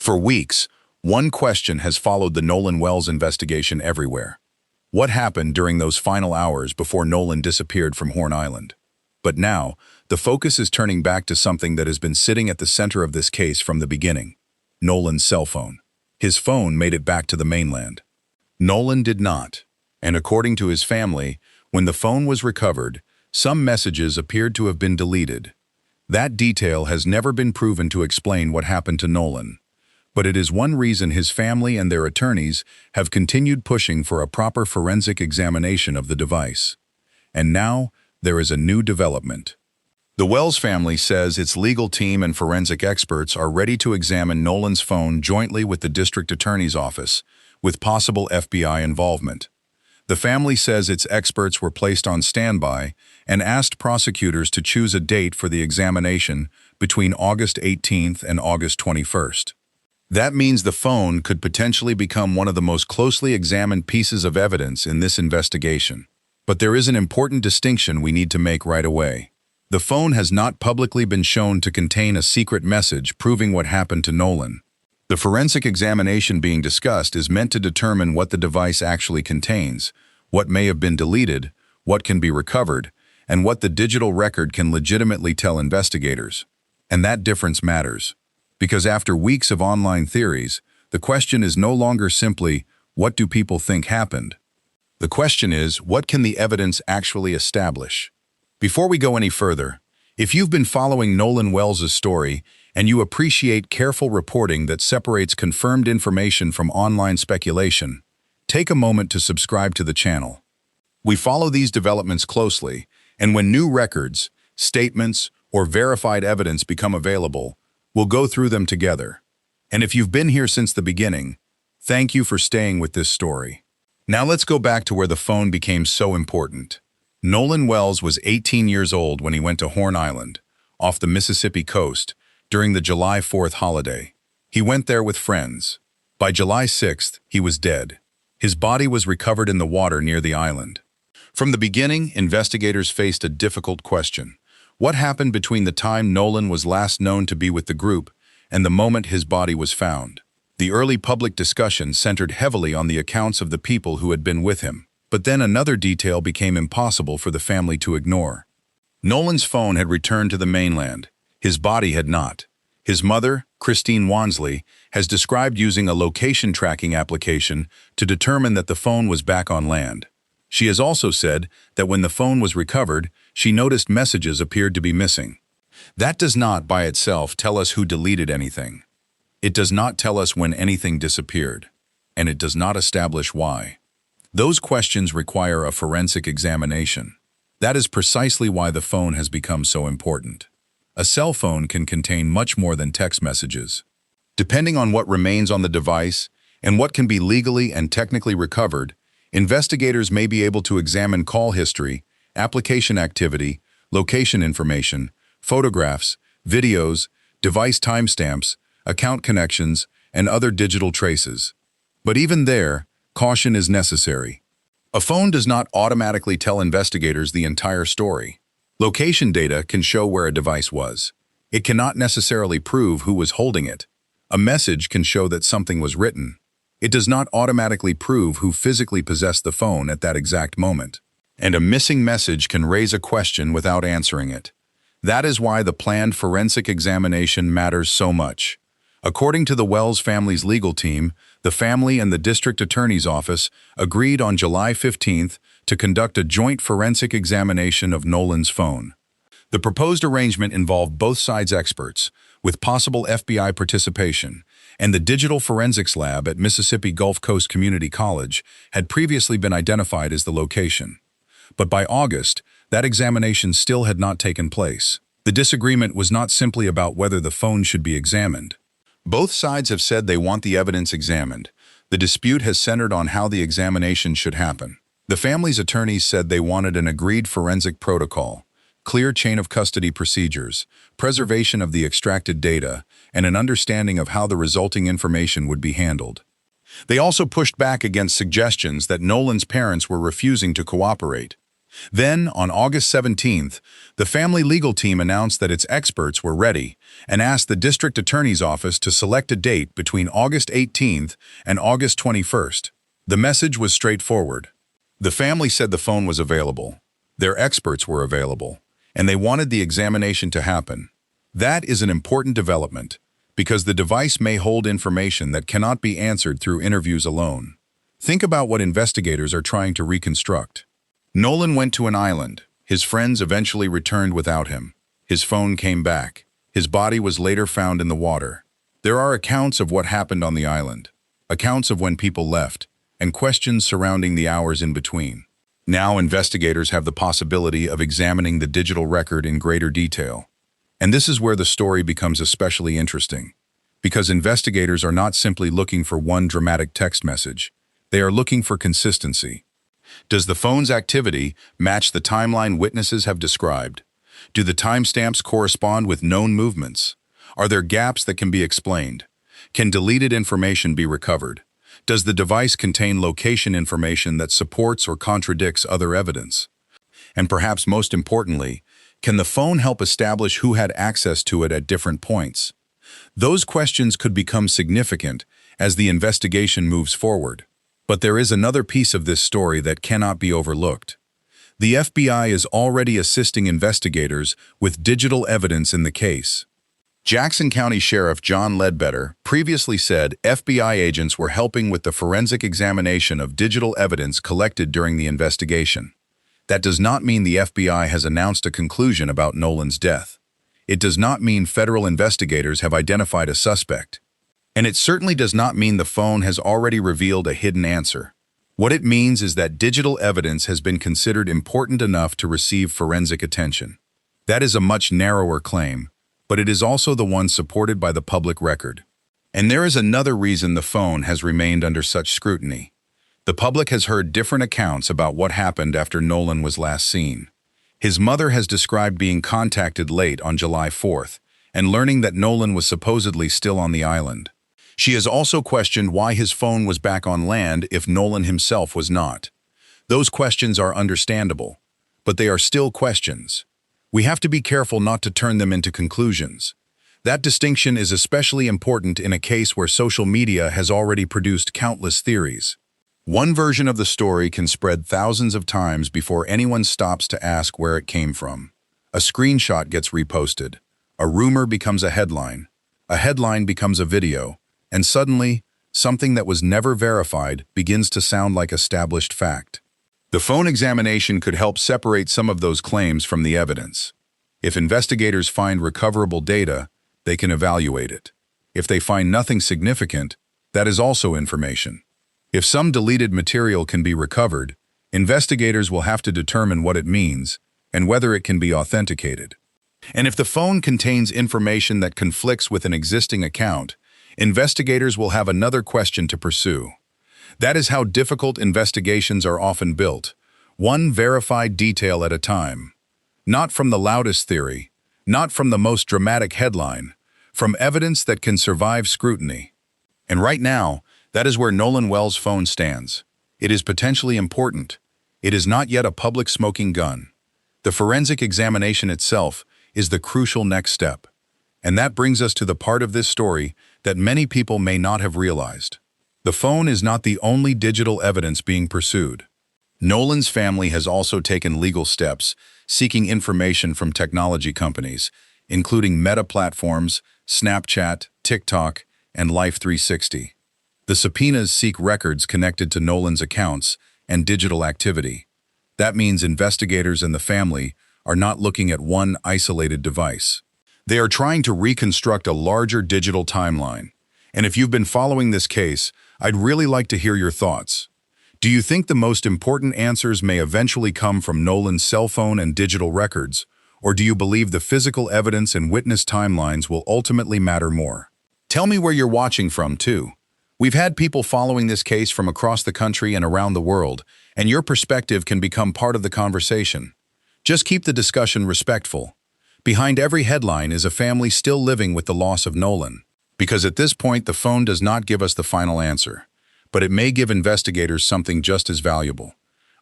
For weeks, one question has followed the Nolan Wells investigation everywhere. What happened during those final hours before Nolan disappeared from Horn Island? But now, the focus is turning back to something that has been sitting at the center of this case from the beginning: Nolan's cell phone. His phone made it back to the mainland. Nolan did not, and according to his family, when the phone was recovered, some messages appeared to have been deleted. That detail has never been proven to explain what happened to Nolan, but it is one reason his family and their attorneys have continued pushing for a proper forensic examination of the device. And now, there is a new development. The Wells family says its legal team and forensic experts are ready to examine Nolan's phone jointly with the district attorney's office, with possible FBI involvement. The family says its experts were placed on standby and asked prosecutors to choose a date for the examination between August 18th and August 21st. That means the phone could potentially become one of the most closely examined pieces of evidence in this investigation. But there is an important distinction we need to make right away. The phone has not publicly been shown to contain a secret message proving what happened to Nolan. The forensic examination being discussed is meant to determine what the device actually contains, what may have been deleted, what can be recovered, and what the digital record can legitimately tell investigators. And that difference matters. Because after weeks of online theories, the question is no longer simply, what do people think happened? The question is, what can the evidence actually establish? Before we go any further, if you've been following Nolan Wells' story and you appreciate careful reporting that separates confirmed information from online speculation, take a moment to subscribe to the channel. We follow these developments closely, and when new records, statements, or verified evidence become available, we'll go through them together. And if you've been here since the beginning, thank you for staying with this story. Now let's go back to where the phone became so important. Nolan Wells was 18 years old when he went to Horn Island, off the Mississippi coast, during the July 4th holiday. He went there with friends. By July 6th, he was dead. His body was recovered in the water near the island. From the beginning, investigators faced a difficult question. What happened between the time Nolan was last known to be with the group and the moment his body was found? The early public discussion centered heavily on the accounts of the people who had been with him. But then another detail became impossible for the family to ignore. Nolan's phone had returned to the mainland. His body had not. His mother, Christine Wansley, has described using a location tracking application to determine that the phone was back on land. She has also said that when the phone was recovered, she noticed messages appeared to be missing. That does not, by itself, tell us who deleted anything. It does not tell us when anything disappeared, and it does not establish why. Those questions require a forensic examination. That is precisely why the phone has become so important. A cell phone can contain much more than text messages. Depending on what remains on the device and what can be legally and technically recovered, investigators may be able to examine call history, application activity, location information, photographs, videos, device timestamps, account connections, and other digital traces. But even there, caution is necessary. A phone does not automatically tell investigators the entire story. Location data can show where a device was. It cannot necessarily prove who was holding it. A message can show that something was written. It does not automatically prove who physically possessed the phone at that exact moment. And a missing message can raise a question without answering it. That is why the planned forensic examination matters so much. According to the Wells family's legal team, the family and the district attorney's office agreed on July 15th to conduct a joint forensic examination of Nolan's phone. The proposed arrangement involved both sides' experts, with possible FBI participation, and the Digital Forensics Lab at Mississippi Gulf Coast Community College had previously been identified as the location. But by August, that examination still had not taken place. The disagreement was not simply about whether the phone should be examined. Both sides have said they want the evidence examined. The dispute has centered on how the examination should happen. The family's attorneys said they wanted an agreed forensic protocol, clear chain of custody procedures, preservation of the extracted data, and an understanding of how the resulting information would be handled. They also pushed back against suggestions that Nolan's parents were refusing to cooperate. Then, on August 17th, the family legal team announced that its experts were ready and asked the district attorney's office to select a date between August 18th and August 21st. The message was straightforward. The family said the phone was available, their experts were available, and they wanted the examination to happen. That is an important development, because the device may hold information that cannot be answered through interviews alone. Think about what investigators are trying to reconstruct. Nolan went to an island. His friends eventually returned without him. His phone came back. His body was later found in the water. There are accounts of what happened on the island, accounts of when people left, and questions surrounding the hours in between. Now investigators have the possibility of examining the digital record in greater detail. And this is where the story becomes especially interesting, because investigators are not simply looking for one dramatic text message. They are looking for consistency. Does the phone's activity match the timeline witnesses have described? Do the timestamps correspond with known movements? Are there gaps that can be explained? Can deleted information be recovered? Does the device contain location information that supports or contradicts other evidence? And perhaps most importantly, can the phone help establish who had access to it at different points? Those questions could become significant as the investigation moves forward. But there is another piece of this story that cannot be overlooked. The FBI is already assisting investigators with digital evidence in the case. Jackson County Sheriff John Ledbetter previously said FBI agents were helping with the forensic examination of digital evidence collected during the investigation. That does not mean the FBI has announced a conclusion about Nolan's death. It does not mean federal investigators have identified a suspect. And it certainly does not mean the phone has already revealed a hidden answer. What it means is that digital evidence has been considered important enough to receive forensic attention. That is a much narrower claim, but it is also the one supported by the public record. And there is another reason the phone has remained under such scrutiny. The public has heard different accounts about what happened after Nolan was last seen. His mother has described being contacted late on July 4th and learning that Nolan was supposedly still on the island. She has also questioned why his phone was back on land if Nolan himself was not. Those questions are understandable, but they are still questions. We have to be careful not to turn them into conclusions. That distinction is especially important in a case where social media has already produced countless theories. One version of the story can spread thousands of times before anyone stops to ask where it came from. A screenshot gets reposted. A rumor becomes a headline becomes a video. And suddenly, something that was never verified begins to sound like established fact. The phone examination could help separate some of those claims from the evidence. If investigators find recoverable data, they can evaluate it. If they find nothing significant, that is also information. If some deleted material can be recovered, investigators will have to determine what it means and whether it can be authenticated. And if the phone contains information that conflicts with an existing account, investigators will have another question to pursue. That is how difficult investigations are often built, one verified detail at a time. Not from the loudest theory, not from the most dramatic headline, from evidence that can survive scrutiny. And right now, that is where Nolan Wells' phone stands. It is potentially important. It is not yet a public smoking gun. The forensic examination itself is the crucial next step. And that brings us to the part of this story that many people may not have realized. The phone is not the only digital evidence being pursued. Nolan's family has also taken legal steps, seeking information from technology companies, including Meta platforms, Snapchat, TikTok, and Life360. The subpoenas seek records connected to Nolan's accounts and digital activity. That means investigators and the family are not looking at one isolated device. They are trying to reconstruct a larger digital timeline. And if you've been following this case, I'd really like to hear your thoughts. Do you think the most important answers may eventually come from Nolan's cell phone and digital records, or do you believe the physical evidence and witness timelines will ultimately matter more? Tell me where you're watching from, too. We've had people following this case from across the country and around the world, and your perspective can become part of the conversation. Just keep the discussion respectful. Behind every headline is a family still living with the loss of Nolan. Because at this point, the phone does not give us the final answer, but it may give investigators something just as valuable: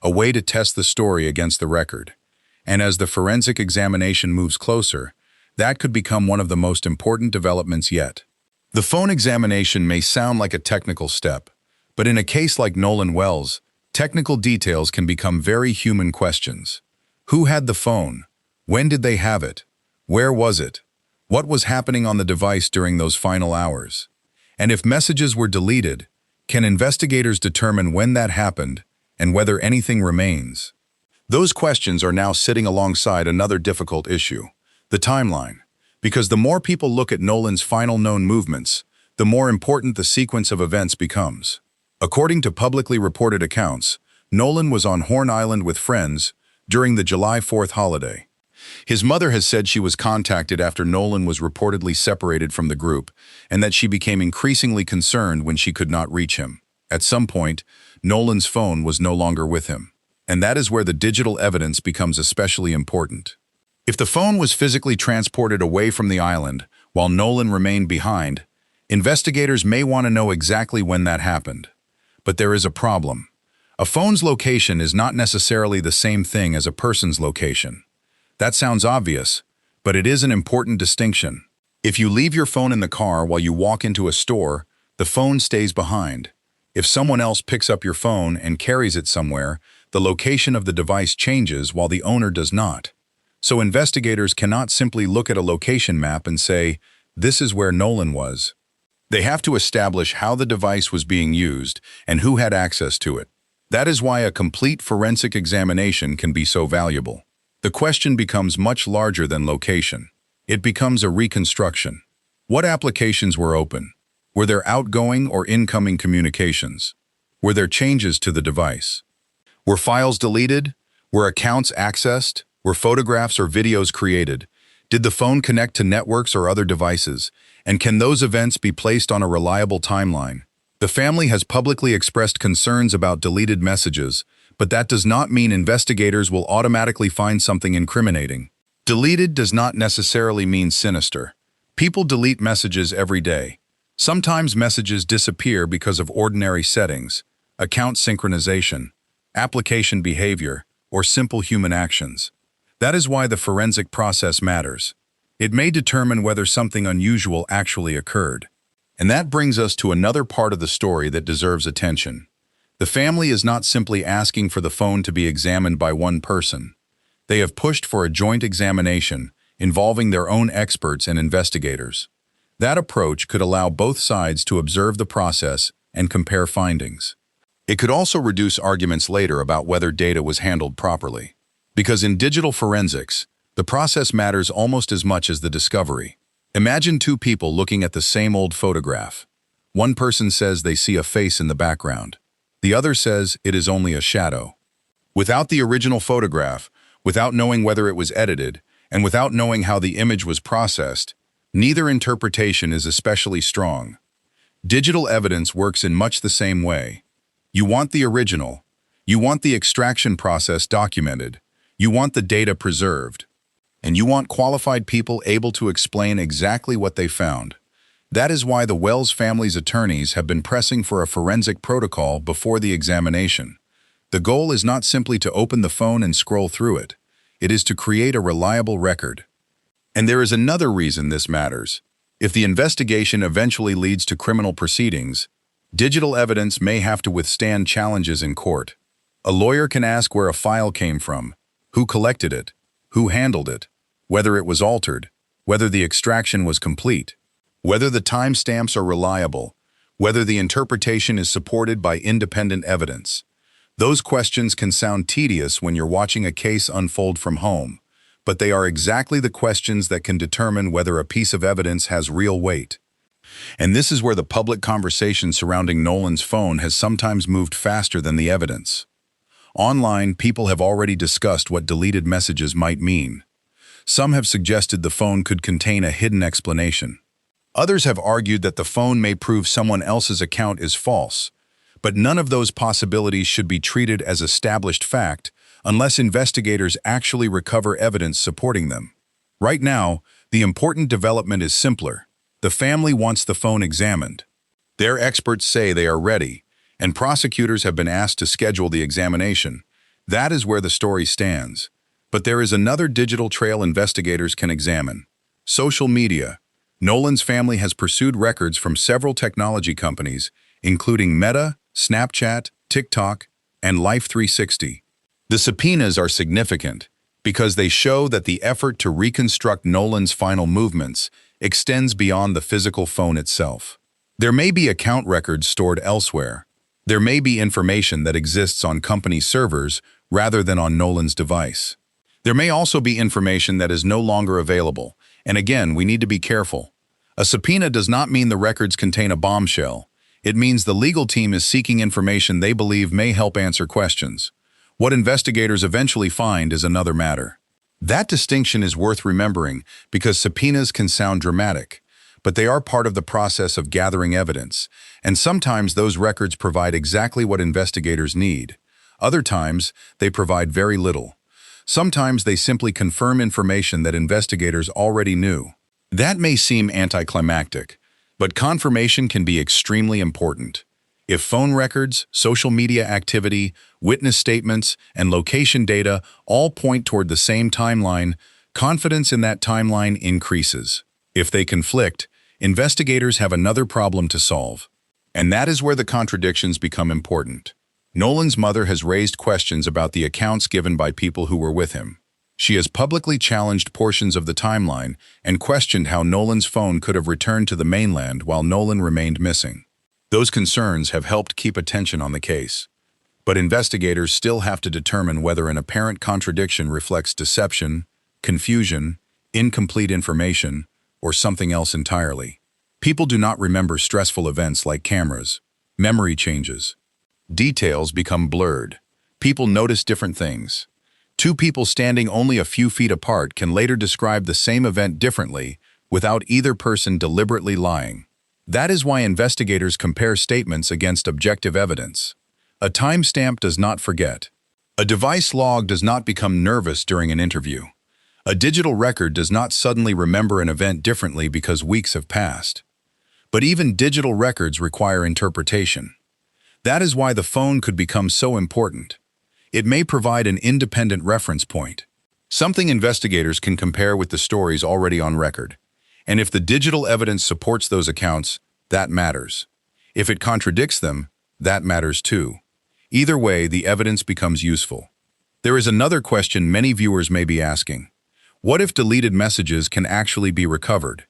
a way to test the story against the record. And as the forensic examination moves closer, that could become one of the most important developments yet. The phone examination may sound like a technical step, but in a case like Nolan Wells, technical details can become very human questions. Who had the phone? When did they have it? Where was it? What was happening on the device during those final hours? And if messages were deleted, can investigators determine when that happened and whether anything remains? Those questions are now sitting alongside another difficult issue, the timeline. Because the more people look at Nolan's final known movements, the more important the sequence of events becomes. According to publicly reported accounts, Nolan was on Horn Island with friends during the July 4th holiday. His mother has said she was contacted after Nolan was reportedly separated from the group, and that she became increasingly concerned when she could not reach him. At some point, Nolan's phone was no longer with him. And that is where the digital evidence becomes especially important. If the phone was physically transported away from the island while Nolan remained behind, investigators may want to know exactly when that happened. But there is a problem. A phone's location is not necessarily the same thing as a person's location. That sounds obvious, but it is an important distinction. If you leave your phone in the car while you walk into a store, the phone stays behind. If someone else picks up your phone and carries it somewhere, the location of the device changes while the owner does not. So investigators cannot simply look at a location map and say, this is where Nolan was. They have to establish how the device was being used and who had access to it. That is why a complete forensic examination can be so valuable. The question becomes much larger than location. It becomes a reconstruction. What applications were open? Were there outgoing or incoming communications? Were there changes to the device? Were files deleted? Were accounts accessed? Were photographs or videos created? Did the phone connect to networks or other devices? And can those events be placed on a reliable timeline? The family has publicly expressed concerns about deleted messages, but that does not mean investigators will automatically find something incriminating. Deleted does not necessarily mean sinister. People delete messages every day. Sometimes messages disappear because of ordinary settings, account synchronization, application behavior, or simple human actions. That is why the forensic process matters. It may determine whether something unusual actually occurred. And that brings us to another part of the story that deserves attention. The family is not simply asking for the phone to be examined by one person. They have pushed for a joint examination involving their own experts and investigators. That approach could allow both sides to observe the process and compare findings. It could also reduce arguments later about whether data was handled properly. Because in digital forensics, the process matters almost as much as the discovery. Imagine two people looking at the same old photograph. One person says they see a face in the background. The other says it is only a shadow. Without the original photograph, without knowing whether it was edited, and without knowing how the image was processed, neither interpretation is especially strong. Digital evidence works in much the same way. You want the original. You want the extraction process documented. You want the data preserved. And you want qualified people able to explain exactly what they found. That is why the Wells family's attorneys have been pressing for a forensic protocol before the examination. The goal is not simply to open the phone and scroll through it. It is to create a reliable record. And there is another reason this matters. If the investigation eventually leads to criminal proceedings, digital evidence may have to withstand challenges in court. A lawyer can ask where a file came from, who collected it, who handled it, whether it was altered, whether the extraction was complete, whether the timestamps are reliable, whether the interpretation is supported by independent evidence. Those questions can sound tedious when you're watching a case unfold from home, but they are exactly the questions that can determine whether a piece of evidence has real weight. And this is where the public conversation surrounding Nolan's phone has sometimes moved faster than the evidence. Online, people have already discussed what deleted messages might mean. Some have suggested the phone could contain a hidden explanation. Others have argued that the phone may prove someone else's account is false, but none of those possibilities should be treated as established fact unless investigators actually recover evidence supporting them. Right now, the important development is simpler. The family wants the phone examined. Their experts say they are ready, and prosecutors have been asked to schedule the examination, That is where the story stands. But there is another digital trail investigators can examine. Social media. Nolan's family has pursued records from several technology companies, including Meta, Snapchat, TikTok, and Life360. The subpoenas are significant because they show that the effort to reconstruct Nolan's final movements extends beyond the physical phone itself. There may be account records stored elsewhere. There may be information that exists on company servers rather than on Nolan's device. There may also be information that is no longer available, and again, we need to be careful. A subpoena does not mean the records contain a bombshell. It means the legal team is seeking information they believe may help answer questions. What investigators eventually find is another matter. That distinction is worth remembering because subpoenas can sound dramatic, but they are part of the process of gathering evidence, and sometimes those records provide exactly what investigators need. Other times, they provide very little. Sometimes they simply confirm information that investigators already knew. That may seem anticlimactic, but confirmation can be extremely important. If phone records, social media activity, witness statements, and location data all point toward the same timeline, confidence in that timeline increases. If they conflict, investigators have another problem to solve. And that is where the contradictions become important. Nolan's mother has raised questions about the accounts given by people who were with him. She has publicly challenged portions of the timeline and questioned how Nolan's phone could have returned to the mainland while Nolan remained missing. Those concerns have helped keep attention on the case. But investigators still have to determine whether an apparent contradiction reflects deception, confusion, incomplete information, or something else entirely. People do not remember stressful events like cameras. Memory changes. Details become blurred. People notice different things. Two people standing only a few feet apart can later describe the same event differently without either person deliberately lying. That is why investigators compare statements against objective evidence. A timestamp does not forget. A device log does not become nervous during an interview. A digital record does not suddenly remember an event differently because weeks have passed. But even digital records require interpretation. That is why the phone could become so important. It may provide an independent reference point, something investigators can compare with the stories already on record. And if the digital evidence supports those accounts, that matters. If it contradicts them, that matters too. Either way, the evidence becomes useful. There is another question many viewers may be asking. What if deleted messages can actually be recovered?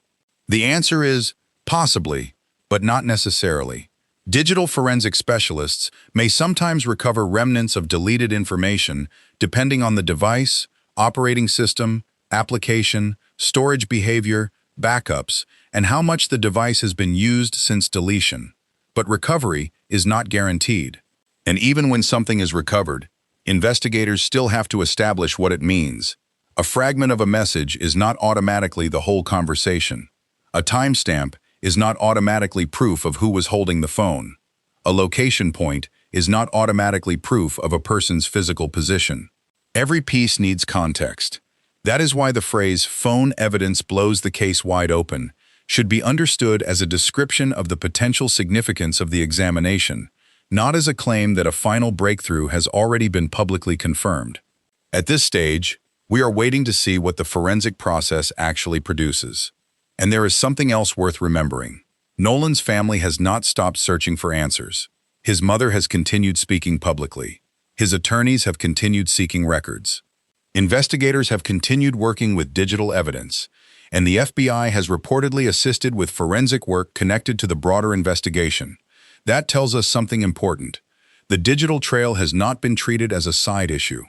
The answer is possibly, but not necessarily. Digital forensic specialists may sometimes recover remnants of deleted information depending on the device, operating system, application, storage behavior, backups, and how much the device has been used since deletion. But recovery is not guaranteed. And even when something is recovered, investigators still have to establish what it means. A fragment of a message is not automatically the whole conversation. A timestamp is not automatically proof of who was holding the phone. A location point is not automatically proof of a person's physical position. Every piece needs context. That is why the phrase "phone evidence blows the case wide open" should be understood as a description of the potential significance of the examination, not as a claim that a final breakthrough has already been publicly confirmed. At this stage, we are waiting to see what the forensic process actually produces. And there is something else worth remembering. Nolan's family has not stopped searching for answers. His mother has continued speaking publicly. His attorneys have continued seeking records. Investigators have continued working with digital evidence, and the FBI has reportedly assisted with forensic work connected to the broader investigation. That tells us something important. The digital trail has not been treated as a side issue.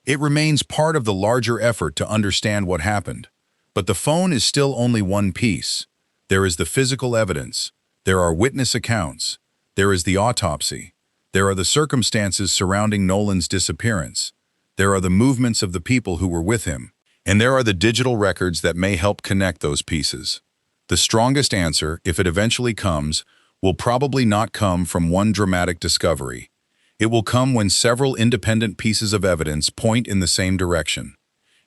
It remains part of the larger effort to understand what happened. But the phone is still only one piece. There is the physical evidence. There are witness accounts. There is the autopsy. There are the circumstances surrounding Nolan's disappearance. There are the movements of the people who were with him. And there are the digital records that may help connect those pieces. The strongest answer, if it eventually comes, will probably not come from one dramatic discovery. It will come when several independent pieces of evidence point in the same direction.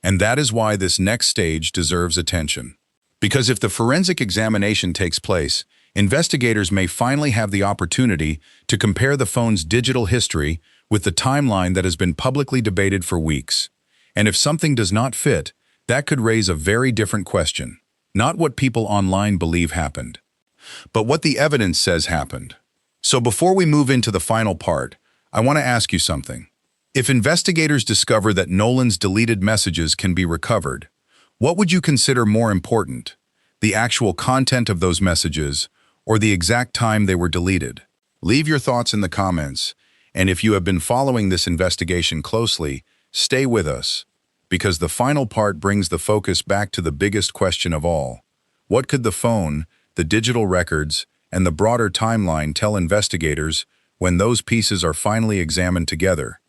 And that is why this next stage deserves attention. Because if the forensic examination takes place, investigators may finally have the opportunity to compare the phone's digital history with the timeline that has been publicly debated for weeks. And if something does not fit, that could raise a very different question. Not what people online believe happened, but what the evidence says happened. So before we move into the final part, I want to ask you something. If investigators discover that Nolan's deleted messages can be recovered, what would you consider more important? The actual content of those messages, or the exact time they were deleted? Leave your thoughts in the comments, and if you have been following this investigation closely, stay with us, because the final part brings the focus back to the biggest question of all. What could the phone, the digital records, and the broader timeline tell investigators when those pieces are finally examined together?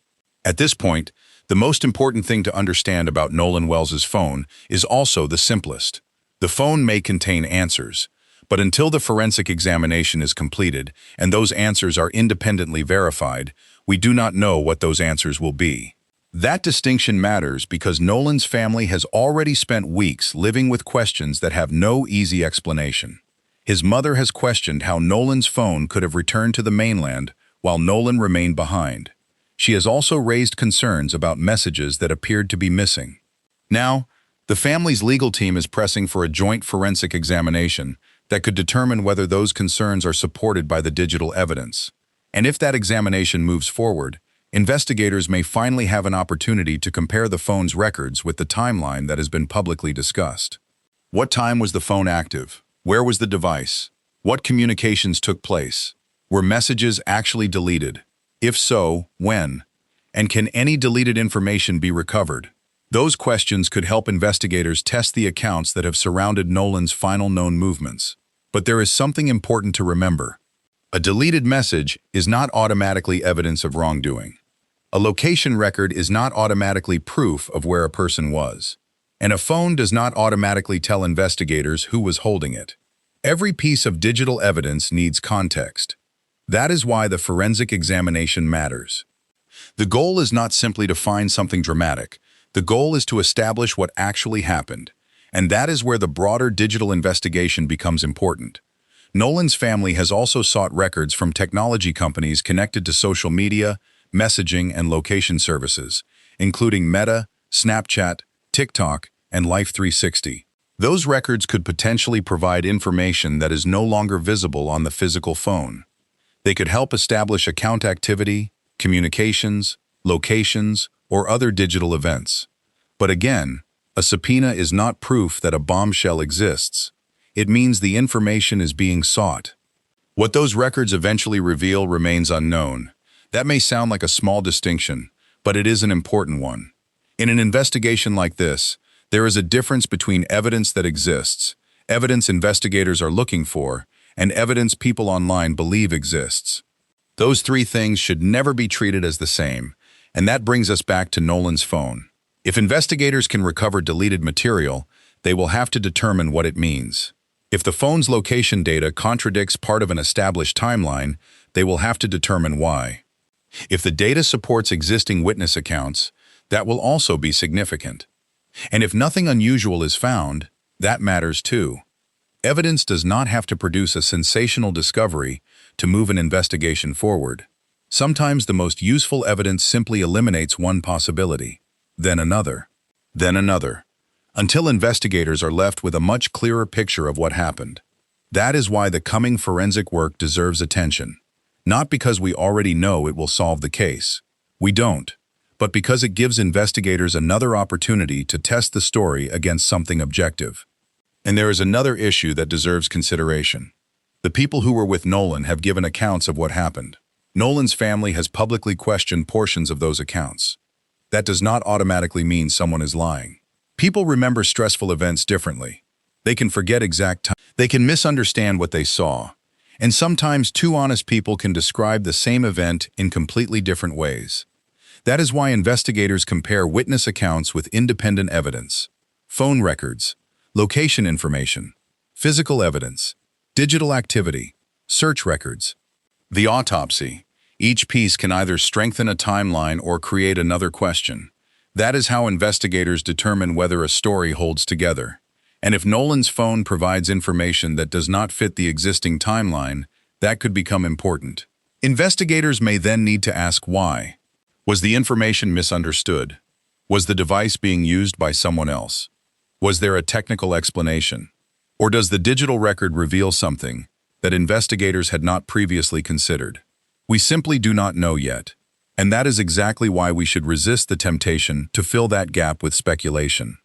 At this point, the most important thing to understand about Nolan Wells's phone is also the simplest. The phone may contain answers, but until the forensic examination is completed and those answers are independently verified, we do not know what those answers will be. That distinction matters because Nolan's family has already spent weeks living with questions that have no easy explanation. His mother has questioned how Nolan's phone could have returned to the mainland while Nolan remained behind. She has also raised concerns about messages that appeared to be missing. Now, the family's legal team is pressing for a joint forensic examination that could determine whether those concerns are supported by the digital evidence. And if that examination moves forward, investigators may finally have an opportunity to compare the phone's records with the timeline that has been publicly discussed. What time was the phone active? Where was the device? What communications took place? Were messages actually deleted? If so, when? And can any deleted information be recovered? Those questions could help investigators test the accounts that have surrounded Nolan's final known movements. But there is something important to remember. A deleted message is not automatically evidence of wrongdoing. A location record is not automatically proof of where a person was. And a phone does not automatically tell investigators who was holding it. Every piece of digital evidence needs context. That is why the forensic examination matters. The goal is not simply to find something dramatic. The goal is to establish what actually happened. And that is where the broader digital investigation becomes important. Nolan's family has also sought records from technology companies connected to social media, messaging, and location services, including Meta, Snapchat, TikTok, and Life360. Those records could potentially provide information that is no longer visible on the physical phone. They could help establish account activity, communications, locations, or other digital events. But again, a subpoena is not proof that a bombshell exists. It means the information is being sought. What those records eventually reveal remains unknown. That may sound like a small distinction, but it is an important one. In an investigation like this, there is a difference between evidence that exists, evidence investigators are looking for, and evidence people online believe exists. Those three things should never be treated as the same, and that brings us back to Nolan's phone. If investigators can recover deleted material, they will have to determine what it means. If the phone's location data contradicts part of an established timeline, they will have to determine why. If the data supports existing witness accounts, that will also be significant. And if nothing unusual is found, that matters too. Evidence does not have to produce a sensational discovery to move an investigation forward. Sometimes the most useful evidence simply eliminates one possibility, then another, until investigators are left with a much clearer picture of what happened. That is why the coming forensic work deserves attention. Not because we already know it will solve the case. We don't. But because it gives investigators another opportunity to test the story against something objective. And there is another issue that deserves consideration. The people who were with Nolan have given accounts of what happened. Nolan's family has publicly questioned portions of those accounts. That does not automatically mean someone is lying. People remember stressful events differently. They can forget exact time. They can misunderstand what they saw. And sometimes two honest people can describe the same event in completely different ways. That is why investigators compare witness accounts with independent evidence, phone records, location information, physical evidence, digital activity, search records. The autopsy. Each piece can either strengthen a timeline or create another question. That is how investigators determine whether a story holds together. And if Nolan's phone provides information that does not fit the existing timeline, that could become important. Investigators may then need to ask why. Was the information misunderstood? Was the device being used by someone else? Was there a technical explanation? Or does the digital record reveal something that investigators had not previously considered? We simply do not know yet, and that is exactly why we should resist the temptation to fill that gap with speculation.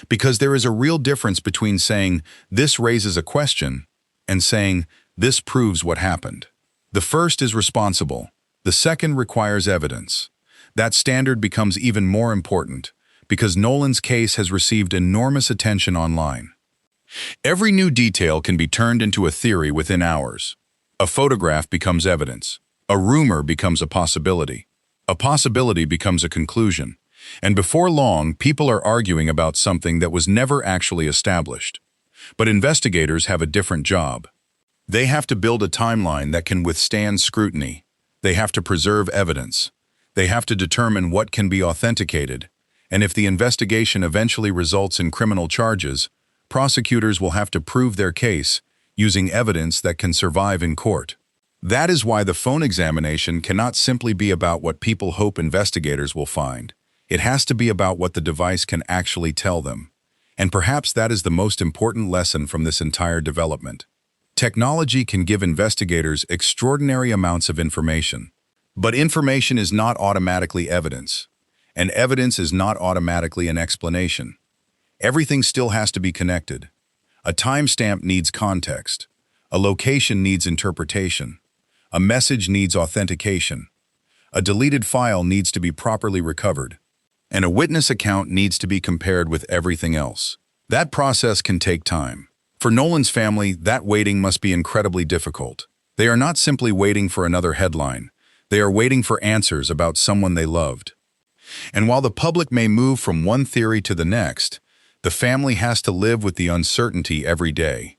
Because there is a real difference between saying, "This raises a question," and saying, "This proves what happened." The first is responsible. The second requires evidence. That standard becomes even more important because Nolan's case has received enormous attention online. Every new detail can be turned into a theory within hours. A photograph becomes evidence. A rumor becomes a possibility. A possibility becomes a conclusion. And before long, people are arguing about something that was never actually established. But investigators have a different job. They have to build a timeline that can withstand scrutiny. They have to preserve evidence. They have to determine what can be authenticated. And if the investigation eventually results in criminal charges, prosecutors will have to prove their case using evidence that can survive in court. That is why the phone examination cannot simply be about what people hope investigators will find. It has to be about what the device can actually tell them. And perhaps that is the most important lesson from this entire development. Technology can give investigators extraordinary amounts of information, but information is not automatically evidence, and evidence is not automatically an explanation. Everything still has to be connected. A timestamp needs context. A location needs interpretation. A message needs authentication. A deleted file needs to be properly recovered. And a witness account needs to be compared with everything else. That process can take time. For Nolan's family, that waiting must be incredibly difficult. They are not simply waiting for another headline. They are waiting for answers about someone they loved. And while the public may move from one theory to the next, the family has to live with the uncertainty every day.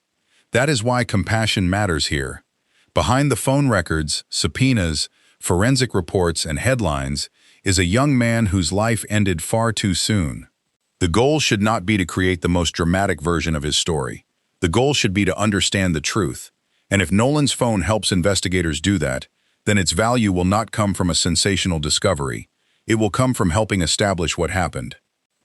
That is why compassion matters here. Behind the phone records, subpoenas, forensic reports, and headlines is a young man whose life ended far too soon. The goal should not be to create the most dramatic version of his story. The goal should be to understand the truth. And if Nolan's phone helps investigators do that, then its value will not come from a sensational discovery. It will come from helping establish what happened.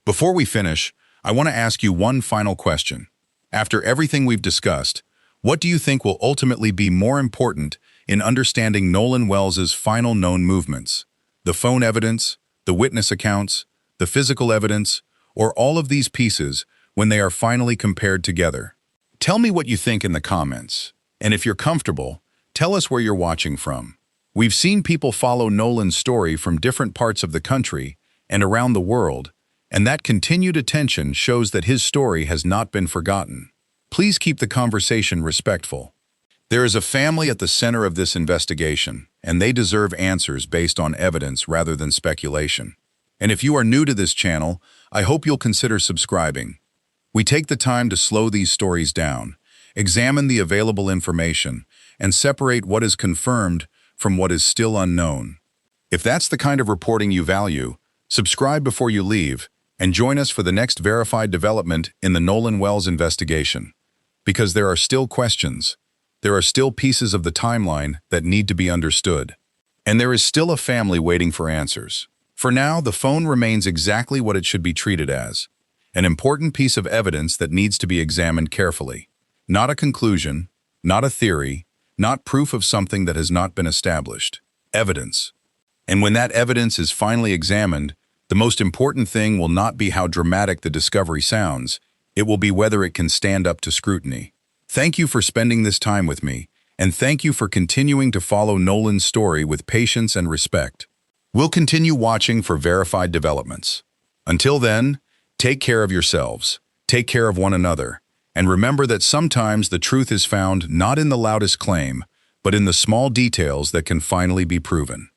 Before we finish, I want to ask you one final question. After everything we've discussed, what do you think will ultimately be more important in understanding Nolan Wells's final known movements? The phone evidence, the witness accounts, the physical evidence, or all of these pieces when they are finally compared together? Tell me what you think in the comments. And if you're comfortable, tell us where you're watching from. We've seen people follow Nolan's story from different parts of the country and around the world, and that continued attention shows that his story has not been forgotten. Please keep the conversation respectful. There is a family at the center of this investigation, and they deserve answers based on evidence rather than speculation. And if you are new to this channel, I hope you'll consider subscribing. We take the time to slow these stories down, examine the available information, and separate what is confirmed from what is still unknown. If that's the kind of reporting you value, subscribe before you leave, and join us for the next verified development in the Nolan Wells investigation. Because there are still questions, there are still pieces of the timeline that need to be understood, and there is still a family waiting for answers. For now, the phone remains exactly what it should be treated as, an important piece of evidence that needs to be examined carefully. Not a conclusion, not a theory, not proof of something that has not been established. Evidence. And when that evidence is finally examined, the most important thing will not be how dramatic the discovery sounds, it will be whether it can stand up to scrutiny. Thank you for spending this time with me, and thank you for continuing to follow Nolan's story with patience and respect. We'll continue watching for verified developments. Until then, take care of yourselves, take care of one another, and remember that sometimes the truth is found not in the loudest claim, but in the small details that can finally be proven.